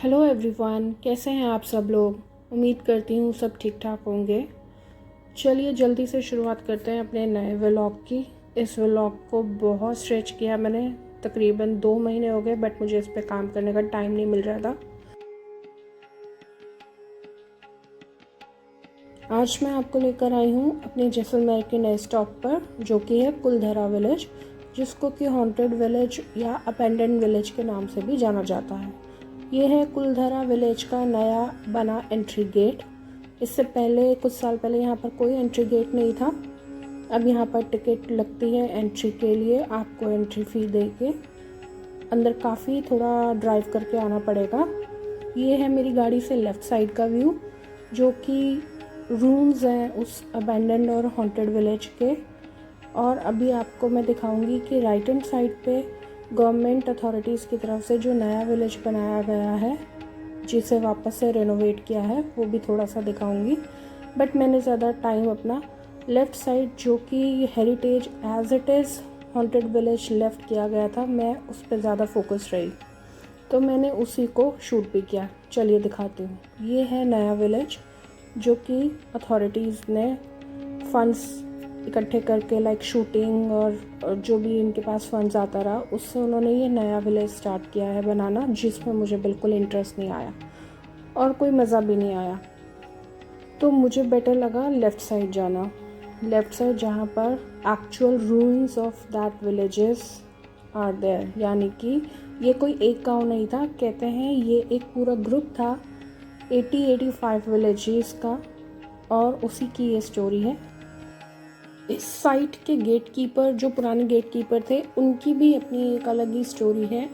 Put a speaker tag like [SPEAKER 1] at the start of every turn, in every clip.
[SPEAKER 1] Hello everyone, कैसे हैं आप सब लोग। उम्मीद करती हूँ सब ठीक ठाक होंगे। चलिए जल्दी से शुरुआत करते हैं अपने नए व्लॉग की। इस व्लॉग को बहुत स्ट्रेच किया मैंने, तकरीबन 2 महीने हो गए, बट मुझे इस पे काम करने का टाइम नहीं मिल रहा था। आज मैं आपको लेकर आई हूँ अपने जैसलमेर के नए स्टॉप पर, जो कि है कुलधरा विलेज, जिसको कि हॉन्टेड विलेज या अपेंडेंट विलेज के नाम से भी जाना जाता है। ये है कुलधरा विलेज का नया बना एंट्री गेट। इससे पहले कुछ साल पहले यहाँ पर कोई एंट्री गेट नहीं था। अब यहाँ पर टिकट लगती है एंट्री के लिए, आपको एंट्री फ़ी दे के अंदर काफ़ी थोड़ा ड्राइव करके आना पड़ेगा। ये है मेरी गाड़ी से लेफ़्ट साइड का व्यू, जो कि रूम्स हैं उस अबैंडन्ड और हॉन्टेड विलेज के। और अभी आपको मैं दिखाऊंगी कि राइट हैंड साइड पे गवर्नमेंट अथॉरिटीज़ की तरफ से जो नया विलेज बनाया गया है, जिसे वापस से रेनोवेट किया है, वो भी थोड़ा सा दिखाऊंगी। बट मैंने ज़्यादा टाइम अपना लेफ़्ट साइड, जो कि heritage as it is haunted village left किया गया था, मैं उस पर ज़्यादा फोकस रही, तो मैंने उसी को शूट भी किया। चलिए दिखाती हूँ। ये है नया विलेज, जो कि अथॉरिटीज़ ने फंड्स इकट्ठे करके, लाइक शूटिंग और जो भी इनके पास फंड्स आता रहा, उससे उन्होंने ये नया विलेज स्टार्ट किया है बनाना, जिसमें मुझे बिल्कुल इंटरेस्ट नहीं आया और कोई मज़ा भी नहीं आया। तो मुझे बेटर लगा लेफ़्ट साइड जाना, लेफ़्ट साइड जहाँ पर actual ruins of that villages are there. यानी कि ये कोई एक गांव नहीं था, कहते हैं ये एक पूरा ग्रुप था 85 विलेजेस का, और उसी की ये स्टोरी है। इस साइट के गेट कीपर, जो पुराने गेट कीपर थे, उनकी भी अपनी एक अलग ही स्टोरी है।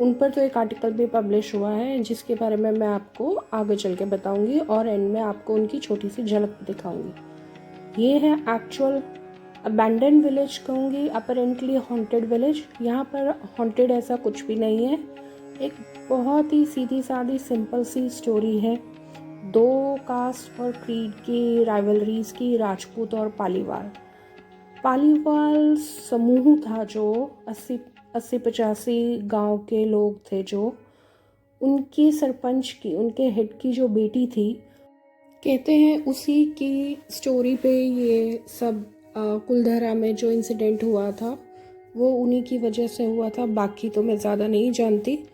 [SPEAKER 1] उन पर तो एक आर्टिकल भी पब्लिश हुआ है, जिसके बारे में मैं आपको आगे चल के बताऊंगी, और एंड में आपको उनकी छोटी सी झलक भी दिखाऊंगी। ये है एक्चुअल अबैंडन विलेज, कहूँगी अपेरेंटली हॉन्टेड विलेज। यहाँ पर हॉन्टेड ऐसा कुछ भी नहीं है, एक बहुत ही सीधी सादी सिंपल सी स्टोरी है। 2 कास्ट और क्रीड की राइवलरीज की, राजपूत और पालीवाल समूह था, जो 80-85 गांव के लोग थे, जो उनकी सरपंच की, उनके हेड की जो बेटी थी, कहते हैं उसी की स्टोरी पे ये सब कुलधरा में जो इंसिडेंट हुआ था, वो उन्हीं की वजह से हुआ था। बाकी तो मैं ज़्यादा नहीं जानती,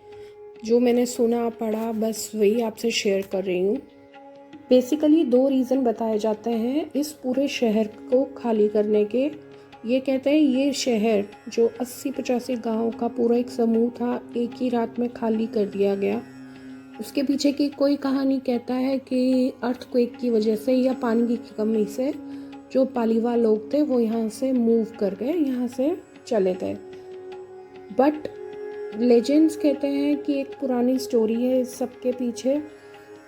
[SPEAKER 1] जो मैंने सुना पढ़ा बस वही आपसे शेयर कर रही हूँ। बेसिकली 2 रीज़न बताए जाते हैं इस पूरे शहर को खाली करने के। ये कहते हैं ये शहर जो 80-85 गाँव का पूरा एक समूह था, एक ही रात में खाली कर दिया गया। उसके पीछे की कोई कहानी कहता है कि अर्थक्वेक की वजह से या पानी की कमी से जो पालीवा लोग थे वो यहाँ से मूव कर गए, यहाँ से चले गए। बट लेजेंड्स कहते हैं कि एक पुरानी स्टोरी है इस सब के पीछे,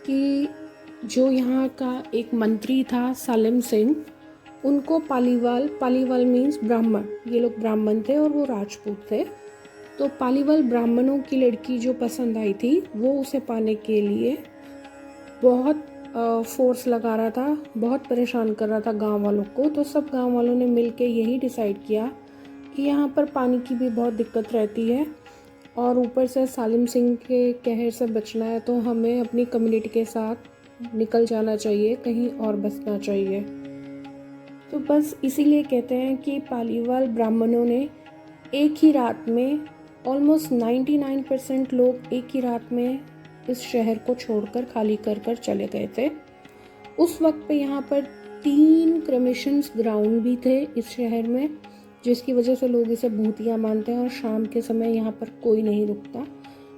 [SPEAKER 1] कि जो यहाँ का एक मंत्री था सालिम सिंह, उनको पालीवाल मीन्स ब्राह्मण, ये लोग ब्राह्मण थे और वो राजपूत थे। तो पालीवाल ब्राह्मणों की लड़की जो पसंद आई थी, वो उसे पाने के लिए बहुत फोर्स लगा रहा था, बहुत परेशान कर रहा था गांव वालों को। तो सब गांव वालों ने मिलके यही डिसाइड किया कि यहाँ पर पानी की भी बहुत दिक्कत रहती है, और ऊपर से सालिम सिंह के कहर से बचना है, तो हमें अपनी कम्युनिटी के साथ निकल जाना चाहिए, कहीं और बसना चाहिए। तो बस इसीलिए कहते हैं कि पालीवाल ब्राह्मणों ने एक ही रात में, ऑलमोस्ट 99% लोग एक ही रात में इस शहर को छोड़कर, खाली कर कर चले गए थे। उस वक्त पे यहाँ पर 3 क्रमेशंस ग्राउंड भी थे इस शहर में, जिसकी वजह से लोग इसे भूतिया मानते हैं, और शाम के समय यहाँ पर कोई नहीं रुकता।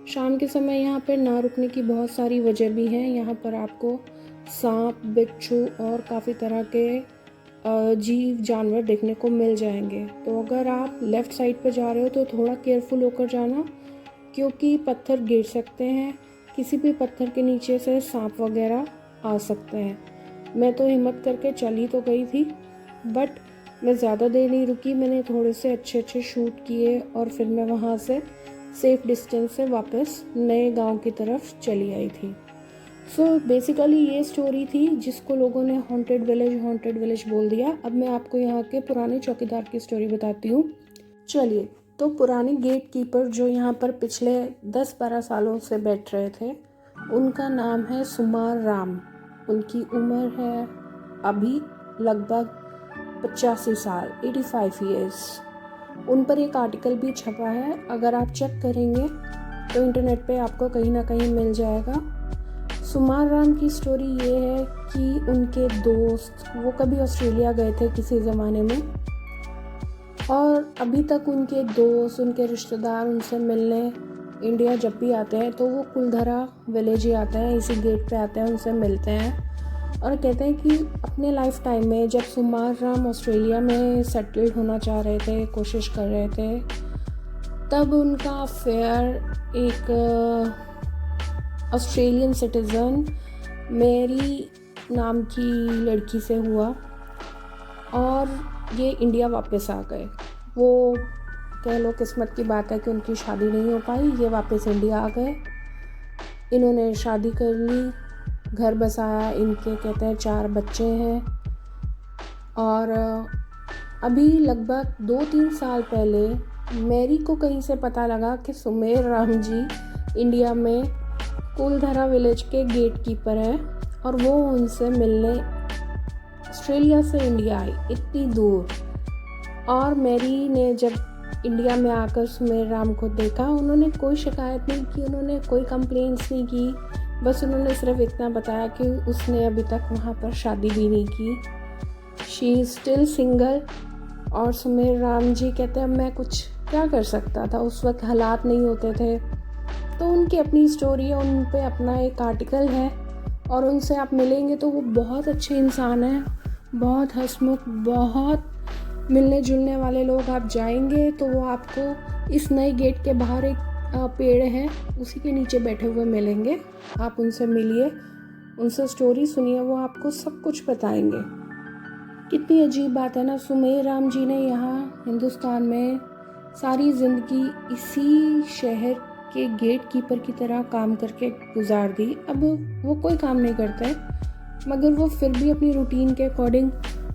[SPEAKER 1] शाम के समय यहाँ पर ना रुकने की बहुत सारी वजह भी हैं। यहाँ पर आपको सांप, बिच्छू और काफ़ी तरह के जीव जानवर देखने को मिल जाएंगे। तो अगर आप लेफ़्ट साइड पर जा रहे हो तो थोड़ा केयरफुल होकर जाना, क्योंकि पत्थर गिर सकते हैं, किसी भी पत्थर के नीचे से सांप वगैरह आ सकते हैं। मैं तो हिम्मत करके चली तो गई थी, बट मैं ज़्यादा देर नहीं रुकी। मैंने थोड़े से अच्छे शूट किए और फिर मैं वहाँ से सेफ़ डिस्टेंस से वापस नए गांव की तरफ चली आई थी। सो बेसिकली ये स्टोरी थी, जिसको लोगों ने हॉन्टेड विलेज बोल दिया। अब मैं आपको यहाँ के पुराने चौकीदार की स्टोरी बताती हूँ। चलिए, तो पुराने गेट कीपर जो यहाँ पर पिछले 10-12 सालों से बैठ रहे थे, उनका नाम है सुमार राम। उनकी उम्र है अभी लगभग 85 साल, 85 ईयर्स। उन पर एक आर्टिकल भी छपा है, अगर आप चेक करेंगे तो इंटरनेट पे आपको कहीं ना कहीं मिल जाएगा। सुमार राम की स्टोरी ये है कि उनके दोस्त, वो कभी ऑस्ट्रेलिया गए थे किसी ज़माने में, और अभी तक उनके दोस्त, उनके रिश्तेदार उनसे मिलने इंडिया जब भी आते हैं तो वो कुलधरा विलेज ही आते हैं, इसी गेट पे आते हैं, उनसे मिलते हैं और कहते हैं कि अपने लाइफ टाइम में जब सुमार राम ऑस्ट्रेलिया में सेटल्ड होना चाह रहे थे, कोशिश कर रहे थे, तब उनका अफेयर एक ऑस्ट्रेलियन सिटीज़न मेरी नाम की लड़की से हुआ और ये इंडिया वापस आ गए। वो कह लो किस्मत की बात है कि उनकी शादी नहीं हो पाई, ये वापस इंडिया आ गए। इन्होंने शादी कर ली, घर बसाया, इनके कहते हैं 4 बच्चे हैं। और अभी लगभग 2-3 साल पहले मैरी को कहीं से पता लगा कि सुमेर राम जी इंडिया में कुलधरा विलेज के गेट कीपर हैं और वो उनसे मिलने ऑस्ट्रेलिया से इंडिया आई, इतनी दूर। और मैरी ने जब इंडिया में आकर सुमेर राम को देखा, उन्होंने कोई शिकायत नहीं की, उन्होंने कोई कंप्लेंट्स नहीं की, बस उन्होंने सिर्फ इतना बताया कि उसने अभी तक वहाँ पर शादी भी नहीं की, शी इज़ स्टिल सिंगल। और सुमेर राम जी कहते हैं मैं कुछ क्या कर सकता था, उस वक्त हालात नहीं होते थे। तो उनकी अपनी स्टोरी है, उन पे अपना एक आर्टिकल है और उनसे आप मिलेंगे तो वो बहुत अच्छे इंसान हैं, बहुत हंसमुख, बहुत मिलने जुलने वाले लोग। आप जाएंगे तो वो आपको इस नए गेट के बाहर एक पेड़ है, उसी के नीचे बैठे हुए मिलेंगे। आप उनसे मिलिए, उनसे स्टोरी सुनिए, वो आपको सब कुछ बताएंगे। कितनी अजीब बात है ना, सुमेर राम जी ने यहाँ हिंदुस्तान में सारी ज़िंदगी इसी शहर के गेट कीपर की तरह काम करके गुजार दी। अब वो कोई काम नहीं करते, मगर वो फिर भी अपनी रूटीन के अकॉर्डिंग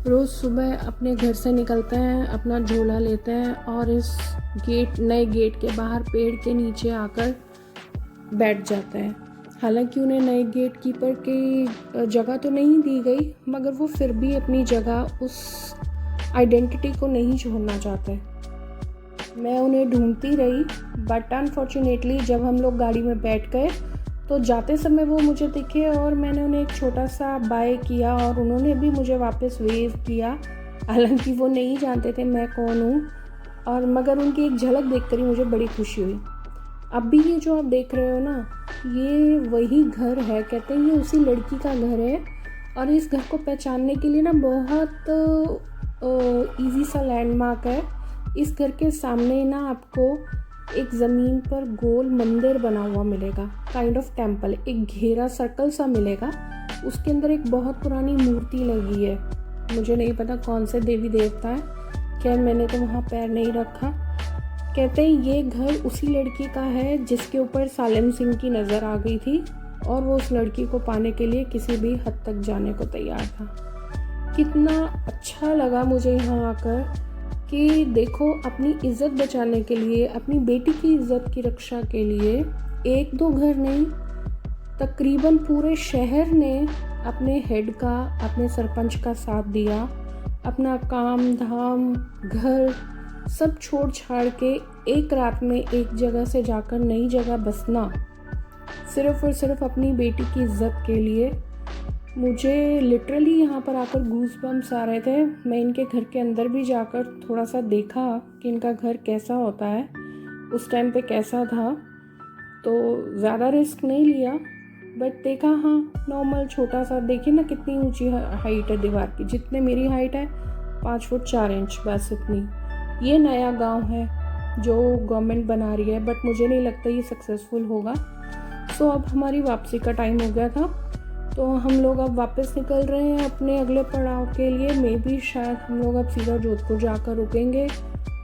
[SPEAKER 1] रोज़ सुबह अपने घर से निकलते हैं, अपना झोला लेते हैं और इस नए गेट के बाहर पेड़ के नीचे आकर बैठ जाते हैं। हालांकि उन्हें नए गेट कीपर की जगह तो नहीं दी गई, मगर वो फिर भी अपनी जगह, उस आइडेंटिटी को नहीं छोड़ना चाहते। मैं उन्हें ढूंढती रही, बट अनफॉर्चुनेटली जब हम लोग गाड़ी में बैठ गए तो जाते समय वो मुझे दिखे और मैंने उन्हें एक छोटा सा बाय किया और उन्होंने भी मुझे वापस वेव किया। हालांकि वो नहीं जानते थे मैं कौन हूँ, और मगर उनकी एक झलक देखकर ही मुझे बड़ी खुशी हुई। अब भी ये जो आप देख रहे हो ना, ये वही घर है, कहते हैं ये उसी लड़की का घर है। और इस घर को पहचानने के लिए ना बहुत ईजी सा लैंडमार्क है। इस घर के सामने ना आपको एक ज़मीन पर गोल मंदिर बना हुआ मिलेगा, काइंड ऑफ टेम्पल, एक घेरा सर्कल सा मिलेगा, उसके अंदर एक बहुत पुरानी मूर्ति लगी है। मुझे नहीं पता कौन से देवी देवता है, खैर मैंने तो वहाँ पैर नहीं रखा। कहते हैं ये घर उसी लड़की का है जिसके ऊपर सालिम सिंह की नज़र आ गई थी और वो उस लड़की को पाने के लिए किसी भी हद तक जाने को तैयार था। कितना अच्छा लगा मुझे यहाँ आकर कि देखो, अपनी इज़्ज़त बचाने के लिए, अपनी बेटी की इज़्ज़त की रक्षा के लिए 1-2 घर नहीं, तकरीबन पूरे शहर ने अपने हेड का, अपने सरपंच का साथ दिया। अपना काम धाम, घर सब छोड़ छाड़ के एक रात में एक जगह से जाकर नई जगह बसना, सिर्फ़ और सिर्फ अपनी बेटी की इज़्ज़त के लिए। मुझे लिटरली यहाँ पर आकर गूज़बम्स आ रहे थे। मैं इनके घर के अंदर भी जाकर थोड़ा सा देखा कि इनका घर कैसा होता है, उस टाइम पे कैसा था। तो ज़्यादा रिस्क नहीं लिया, बट देखा हाँ नॉर्मल छोटा सा। देखिए ना कितनी ऊंची हाइट है दीवार की, जितने मेरी हाइट है 5 फुट 4 इंच, बस इतनी। ये नया गांव है जो गवर्नमेंट बना रही है, बट मुझे नहीं लगता ये सक्सेसफुल होगा। सो अब हमारी वापसी का टाइम हो गया था, तो हम लोग अब वापस निकल रहे हैं अपने अगले पड़ाव के लिए। मे बी शायद हम लोग अब सीधा जोधपुर जाकर रुकेंगे,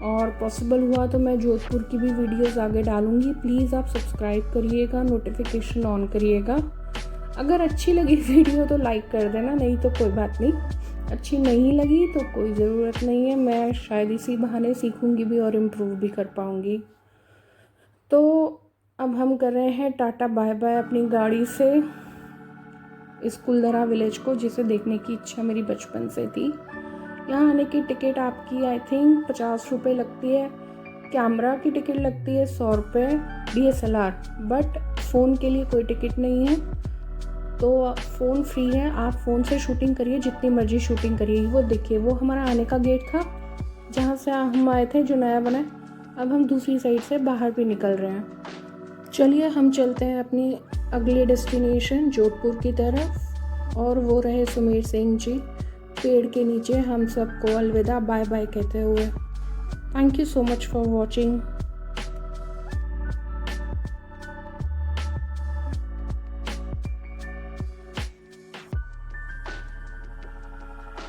[SPEAKER 1] और पॉसिबल हुआ तो मैं जोधपुर की भी वीडियोस आगे डालूंगी। प्लीज़ आप सब्सक्राइब करिएगा, नोटिफिकेशन ऑन करिएगा। अगर अच्छी लगी वीडियो तो लाइक कर देना, नहीं तो कोई बात नहीं। अच्छी नहीं लगी तो कोई ज़रूरत नहीं है, मैं शायद इसी बहाने सीखूंगी भी और इम्प्रूव भी कर पाऊँगी। तो अब हम कर रहे हैं टाटा बाय बाय अपनी गाड़ी से इस कुलधरा विलेज को, जिसे देखने की इच्छा मेरी बचपन से थी। यहाँ आने की टिकट आपकी आई थिंक 50 रुपये लगती है। कैमरा की टिकट लगती है 100 रुपये DSLR, बट फ़ोन के लिए कोई टिकट नहीं है, तो फ़ोन फ्री है। आप फ़ोन से शूटिंग करिए, जितनी मर्जी शूटिंग करिए। वो देखिए, वो हमारा आने का गेट था जहाँ से हम आए थे, जो नया बना है। अब हम दूसरी साइड से बाहर भी निकल रहे हैं। चलिए हम चलते हैं अपनी अगली डेस्टिनेशन जोधपुर की तरफ, और वो रहे सुमेर सिंह जी पेड़ के नीचे हम सबको अलविदा बाय बाय कहते हुए। Thank you so much for watching.